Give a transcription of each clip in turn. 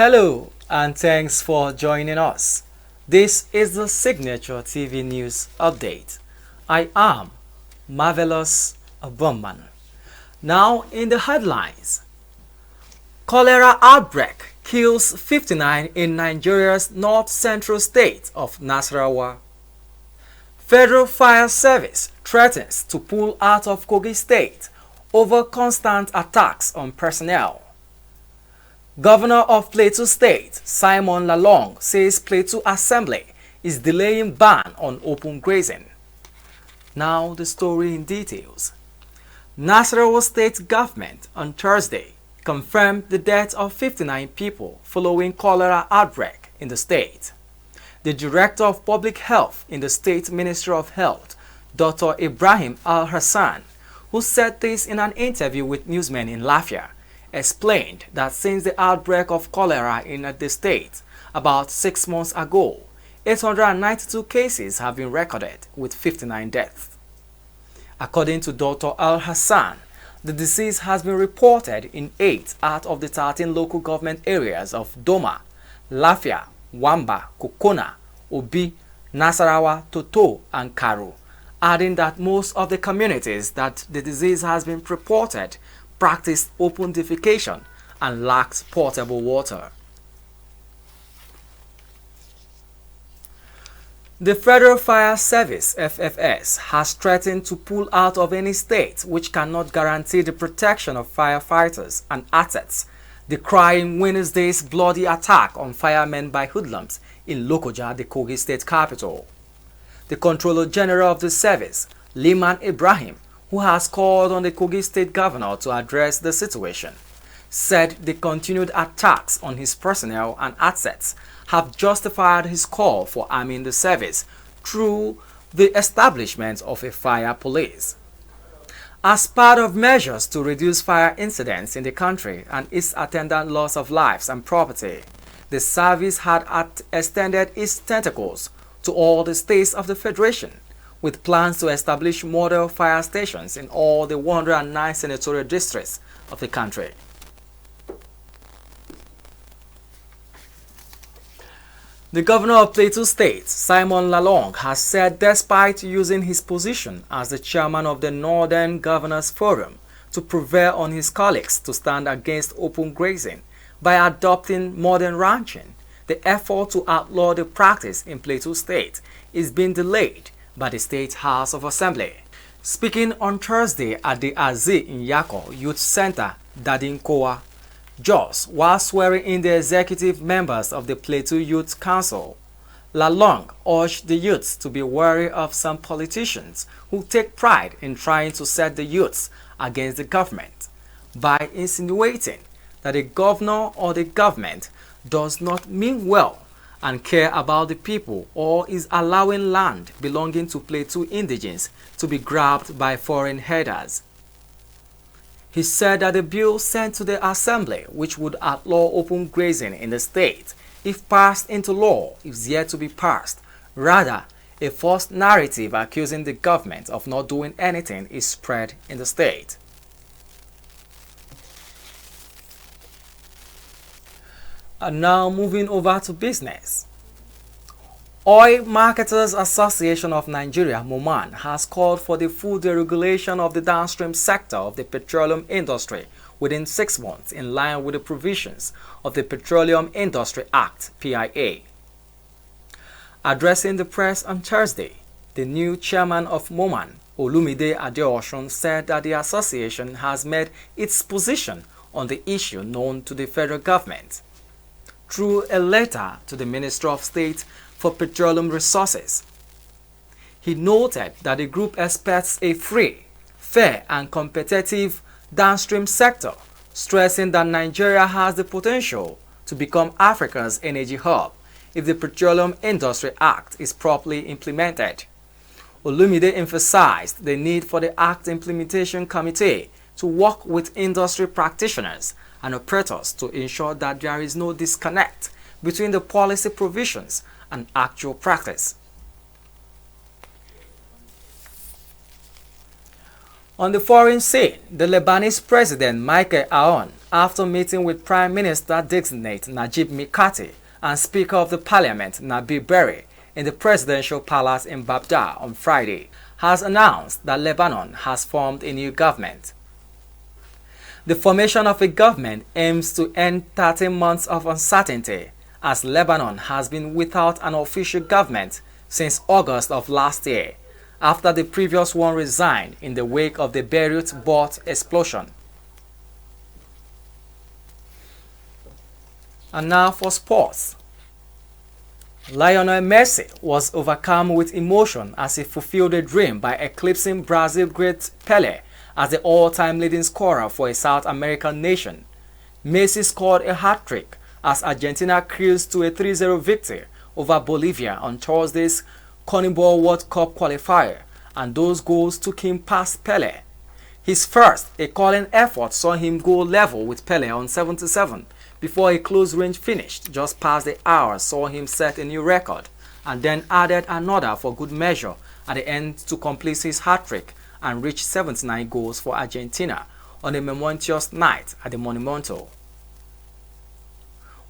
Hello and thanks for joining us. This is the Signature TV News Update. I am Marvelous Abumman. Now in the headlines. Cholera outbreak kills 59 in Nigeria's north-central state of Nasarawa. Federal Fire Service threatens to pull out of Kogi State over constant attacks on personnel. Governor of Plateau State, Simon Lalong, says Plateau Assembly is delaying ban on open grazing. Now the story in details. Nasarawa State government on Thursday confirmed the death of 59 people following cholera outbreak in the state. The Director of Public Health in the State Ministry of Health, Dr. Ibrahim Al-Hassan, who said this in an interview with newsmen in Lafia, explained that since the outbreak of cholera in the state about 6 months ago, 892 cases have been recorded with 59 deaths. According to Dr. Al-Hassan, the disease has been reported in 8 out of the 13 local government areas of Doma, Lafia, Wamba, Kokona, Obi, Nasarawa, Toto, and Karu, adding that most of the communities that the disease has been reported practiced open defecation and lacked potable water. The Federal Fire Service (FFS) has threatened to pull out of any state which cannot guarantee the protection of firefighters and assets, decrying Wednesday's bloody attack on firemen by hoodlums in Lokoja, the Kogi state capital. The Controller General of the service, Liman Ibrahim, who has called on the Kogi state governor to address the situation, said the continued attacks on his personnel and assets have justified his call for arming the service through the establishment of a fire police. As part of measures to reduce fire incidents in the country and its attendant loss of lives and property, the service had extended its tentacles to all the states of the Federation, with plans to establish model fire stations in all the 109 senatorial districts of the country. The governor of Plateau State, Simon Lalong, has said despite using his position as the chairman of the Northern Governors Forum to prevail on his colleagues to stand against open grazing by adopting modern ranching, the effort to outlaw the practice in Plateau State is being delayed by the State House of Assembly. Speaking on Thursday at the Azi in Yako Youth Center, Dadinkowa, Jos, while swearing in the executive members of the Plateau Youth Council, Lalong urged the youths to be wary of some politicians who take pride in trying to set the youths against the government by insinuating that the governor or the government does not mean well and care about the people or is allowing land belonging to Plateau indigents to be grabbed by foreign headers. He said that the bill sent to the Assembly, which would outlaw open grazing in the state, if passed into law, is yet to be passed. Rather, a false narrative accusing the government of not doing anything is spread in the state. And now moving over to business. Oil Marketers Association of Nigeria, MOMAN, has called for the full deregulation of the downstream sector of the petroleum industry within 6 months in line with the provisions of the Petroleum Industry Act, PIA. Addressing the press on Thursday, the new chairman of MOMAN, Olumide Adeosun, said that the association has made its position on the issue known to the federal government through a letter to the Minister of State for Petroleum Resources. He noted that the group expects a free, fair and competitive downstream sector, stressing that Nigeria has the potential to become Africa's energy hub if the Petroleum Industry Act is properly implemented. Olumide emphasized the need for the Act Implementation Committee to work with industry practitioners and operators to ensure that there is no disconnect between the policy provisions and actual practice. On the foreign scene, the Lebanese President Michael Aoun, after meeting with Prime Minister-designate Najib Mikati and Speaker of the Parliament Nabil Berri in the presidential palace in Baghdad on Friday, has announced that Lebanon has formed a new government. The formation of a government aims to end 13 months of uncertainty, as Lebanon has been without an official government since August of last year, after the previous one resigned in the wake of the Beirut boat explosion. And now for sports. Lionel Messi was overcome with emotion as he fulfilled a dream by eclipsing Brazil great Pelé as the all-time leading scorer for a South American nation. Messi scored a hat-trick as Argentina cruised to a 3-0 victory over Bolivia on Thursday's CONMEBOL World Cup qualifier, and those goals took him past Pelé. His first, a calling effort, saw him go level with Pelé on 77 before a close-range finish just past the hour saw him set a new record, and then added another for good measure at the end to complete his hat-trick and reach 79 goals for Argentina on a momentous night at the Monumental.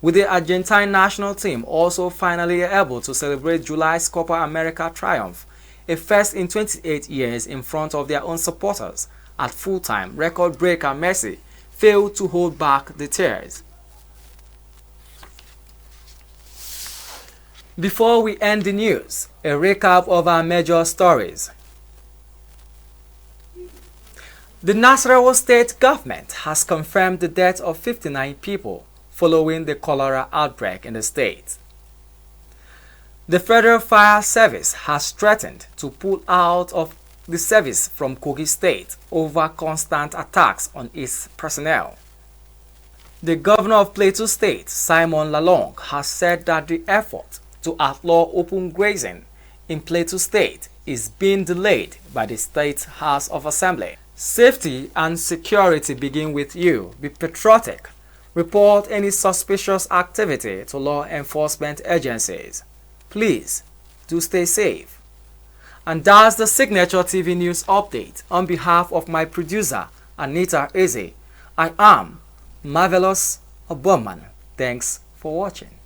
With the Argentine national team also finally able to celebrate July's Copa America triumph, a first in 28 years in front of their own supporters, at full-time record breaker Messi failed to hold back the tears. Before we end the news, a recap of our major stories. The Nasarawa state government has confirmed the death of 59 people following the cholera outbreak in the state. The Federal Fire Service has threatened to pull out of the service from Kogi State over constant attacks on its personnel. The governor of Plateau State, Simon Lalong, has said that the effort to outlaw open grazing in Plateau State is being delayed by the State House of Assembly. Safety and security begin with you. Be patriotic. Report any suspicious activity to law enforcement agencies. Please, do stay safe. And that's the Signature TV News Update. On behalf of my producer, Anita Eze, I am Marvelous Obama. Thanks for watching.